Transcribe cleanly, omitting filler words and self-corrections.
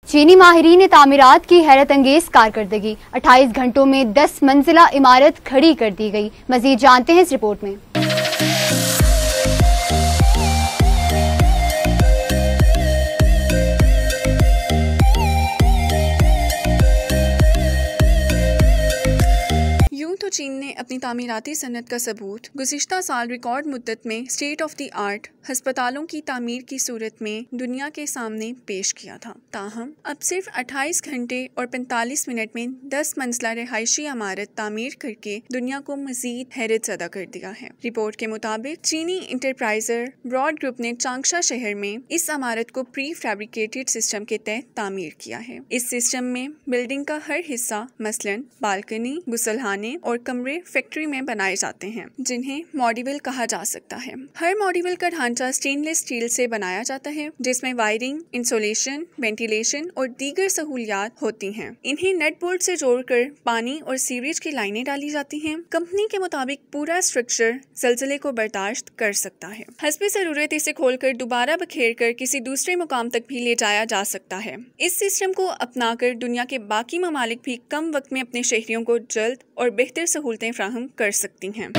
चीनी माहिरीन ने तामीरात की हैरत अंगेज कारकर्दगी। 28 घंटों में 10 मंजिला इमारत खड़ी कर दी गई। मजीद जानते हैं इस रिपोर्ट में। तो चीन ने अपनी तामीराती सनत का सबूत गुज़िश्ता साल रिकॉर्ड मुद्दत में स्टेट ऑफ द आर्ट हस्पतालों की तामीर की सूरत में दुनिया के सामने पेश किया था। ताहम अब सिर्फ 28 घंटे और 45 मिनट में 10 मंजिला रिहायशी इमारत तामीर करके दुनिया को मजीद हैरत ज़दा कर दिया है। रिपोर्ट के मुताबिक चीनी इंटरप्राइजर ब्रॉड ग्रुप ने चांगशा शहर में इस इमारत को प्री फैब्रिकेटेड सिस्टम के तहत तामीर किया है। इस सिस्टम में बिल्डिंग का हर हिस्सा मसलन बालकनी, गुसलखाने और कमरे फैक्ट्री में बनाए जाते हैं, जिन्हें मॉड्यूल कहा जा सकता है। हर मॉड्यूल का ढांचा स्टेनलेस स्टील से बनाया जाता है, जिसमें वायरिंग, इंसुलेशन, वेंटिलेशन और दीगर सहूलियात होती हैं। इन्हें नेट बोल्ट से जोड़कर पानी और सीवरेज की लाइनें डाली जाती हैं। कंपनी के मुताबिक पूरा स्ट्रक्चर ज़लज़ले को बर्दाश्त कर सकता है। हस्बे ज़रूरत इसे खोलकर दोबारा बखेर कर किसी दूसरे मुकाम तक भी ले जाया जा सकता है। इस सिस्टम को अपनाकर दुनिया के बाकी ममालिक भी कम वक्त में अपने शहरियों को जल्द और बेहतर सहूलतें फ्राहम कर सकती हैं।